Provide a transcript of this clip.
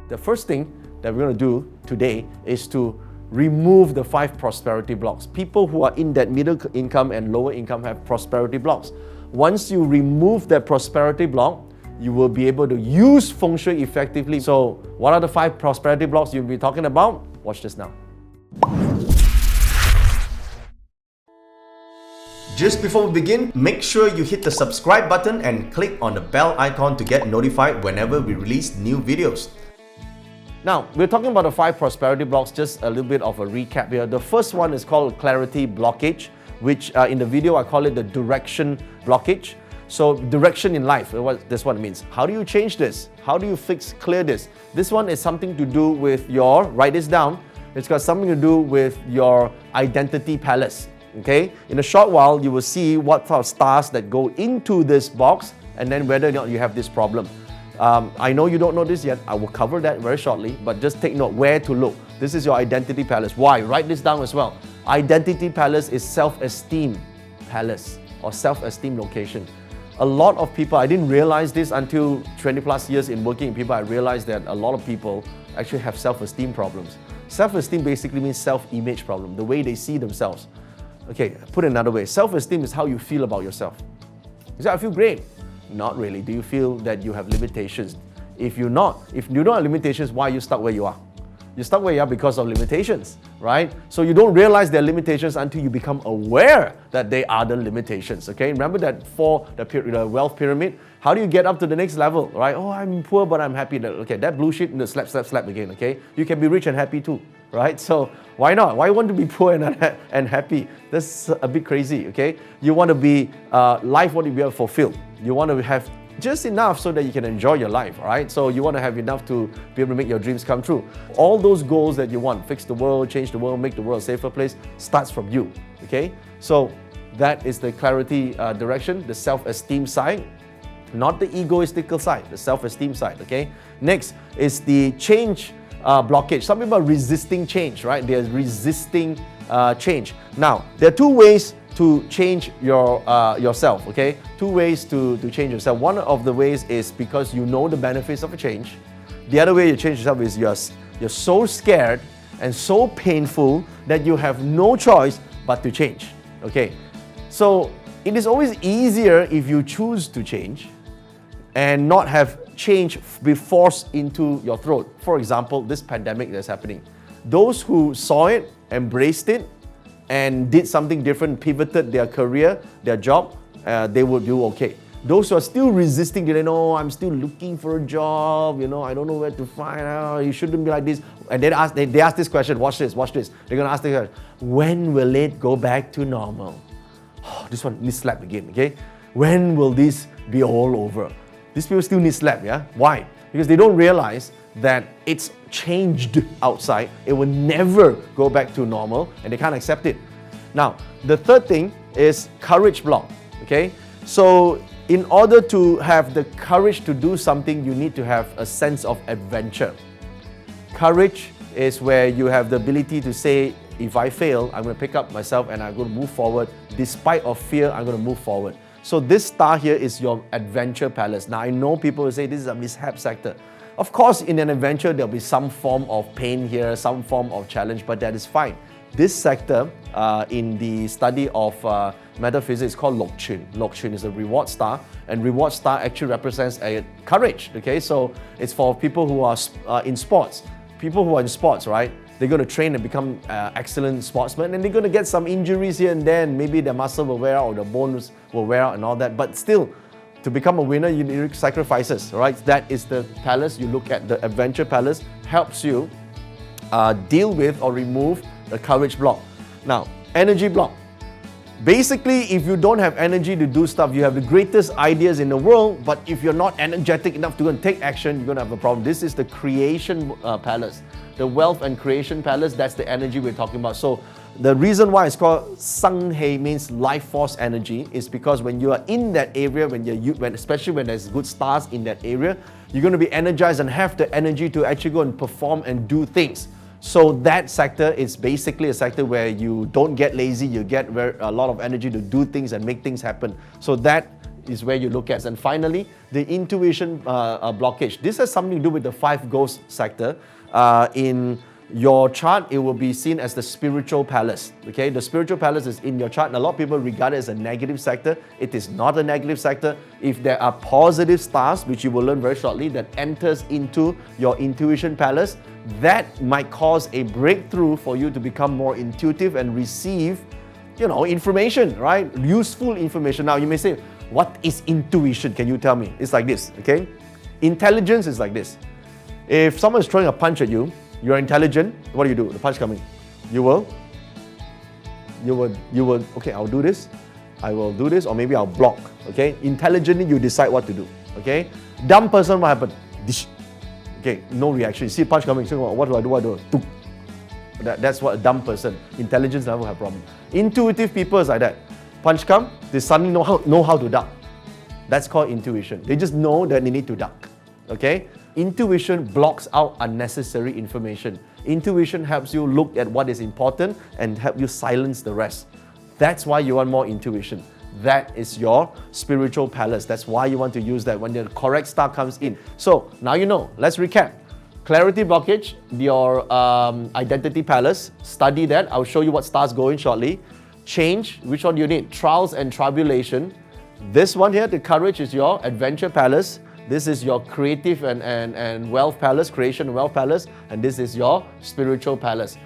The first thing that we're going to do today is to remove the 5 prosperity blocks. People who are in that middle income and lower income have prosperity blocks. Once you remove that prosperity block, you will be able to use Feng Shui effectively. So what are the 5 prosperity blocks you'll be talking about? Watch this now. Just before we begin, make sure you hit the subscribe button and click on the bell icon to get notified whenever we release new videos. Now, we're talking about the 5 prosperity blocks, just a little bit of a recap here. The first one is called clarity blockage, which in the video I call it the direction blockage. So direction in life, that's what it means. How do you change this? How do you clear this? This one is something to do with your, write this down, it's got something to do with your identity palace. Okay? In a short while, you will see what sort of stars that go into this box and then whether or not you have this problem. I know you don't know this yet. I will cover that very shortly, but just take note where to look. This is your identity palace. Why? Write this down as well. Identity palace is self-esteem palace or self-esteem location. A lot of people, I didn't realize this until 20 plus years in working with people, I realized that a lot of people actually have self-esteem problems. Self-esteem basically means self-image problem, the way they see themselves. Okay, put it another way. Self-esteem is how you feel about yourself. You say, I feel great. Not really. Do you feel that you have limitations? If you don't have limitations, why are you stuck where you are? You're stuck where you are because of limitations, right? So you don't realize there are limitations until you become aware that they are the limitations, okay? Remember that for the wealth pyramid? How do you get up to the next level, right? Oh, I'm poor, but I'm happy. Okay, that blue sheet, slap again, okay? You can be rich and happy too, right? So why not? Why want to be poor and happy? That's a bit crazy, okay? You want to be, life want to be fulfilled. You want to have just enough so that you can enjoy your life, all right? So you want to have enough to be able to make your dreams come true. All those goals that you want, fix the world, change the world, make the world a safer place, starts from you, okay? So that is the clarity direction, the self-esteem side, not the egoistical side, the self-esteem side, okay? Next is the change blockage. Some people are resisting change, right? They're resisting change. Now, there are 2 ways to change yourself, okay? 2 ways to change yourself. One of the ways is because you know the benefits of a change. The other way you change yourself is you're so scared and so painful that you have no choice but to change, okay? So it is always easier if you choose to change and not have change be forced into your throat. For example, this pandemic that's happening. Those who saw it, embraced it, and did something different, pivoted their career, their job, they will do okay. Those who are still resisting, they know, I'm still looking for a job, I don't know where to find out, you shouldn't be like this. And they ask this question, watch this. They're going to ask this question, when will it go back to normal? Oh, this one needs slap again, okay? When will this be all over? These people still need slap, yeah? Why? Because they don't realize that it's changed outside, it will never go back to normal, and they can't accept it. Now, the third thing is courage block, okay? So, in order to have the courage to do something, you need to have a sense of adventure. Courage is where you have the ability to say, if I fail, I'm going to pick up myself and I'm going to move forward. Despite of fear, I'm going to move forward. So this star here is your adventure palace. Now, I know people will say this is a mishap sector. Of course, in an adventure, there'll be some form of pain here, some form of challenge, but that is fine. This sector, in the study of metaphysics, is called Lok-Chun. Lok-Chun is a reward star, and reward star actually represents a courage, okay? So it's for people who are in sports. People who are in sports, right? They're going to train and become excellent sportsmen, and they're going to get some injuries here and there, and maybe their muscle will wear out or the bones will wear out and all that, but still, to become a winner, you need sacrifices, right? That is the palace you look at. The adventure palace helps you deal with or remove the courage block. Now, energy block. Basically, if you don't have energy to do stuff, you have the greatest ideas in the world, but if you're not energetic enough to go and take action, you're going to have a problem. This is the creation palace. The wealth and creation palace, that's the energy we're talking about. So the reason why it's called Sang Hei means life force energy is because when you are in that area, especially when there's good stars in that area, you're going to be energized and have the energy to actually go and perform and do things. So that sector is basically a sector where you don't get lazy, you get a lot of energy to do things and make things happen. So that is where you look at. And finally, the intuition blockage. This has something to do with the 5 ghost sector. In your chart, it will be seen as the spiritual palace. Okay, the spiritual palace is in your chart, and a lot of people regard it as a negative sector. It is not a negative sector. If there are positive stars, which you will learn very shortly, that enters into your intuition palace, that might cause a breakthrough for you to become more intuitive and receive, information, right? Useful information. Now you may say, what is intuition? Can you tell me? It's like this, okay? Intelligence is like this. If someone is throwing a punch at you, you're intelligent, what do? The punch coming. You will, okay, I'll do this. I will do this, or maybe I'll block, okay? Intelligently, you decide what to do, okay? Dumb person, what happened? Dish. Okay, no reaction. You see a punch coming, so what do I do? What do I do? That's what a dumb person. Intelligence never have problem. Intuitive people is like that. Punch come, they suddenly know how to duck. That's called intuition. They just know that they need to duck, okay? Intuition blocks out unnecessary information. Intuition helps you look at what is important and help you silence the rest. That's why you want more intuition. That is your spiritual palace. That's why you want to use that when the correct star comes in. So now you know. Let's recap. Clarity blockage, your identity palace. Study that. I'll show you what stars go in shortly. Change, which one do you need? Trials and tribulation. This one here, the courage, is your adventure palace. This is your creative and wealth palace, creation and wealth palace, and this is your spiritual palace.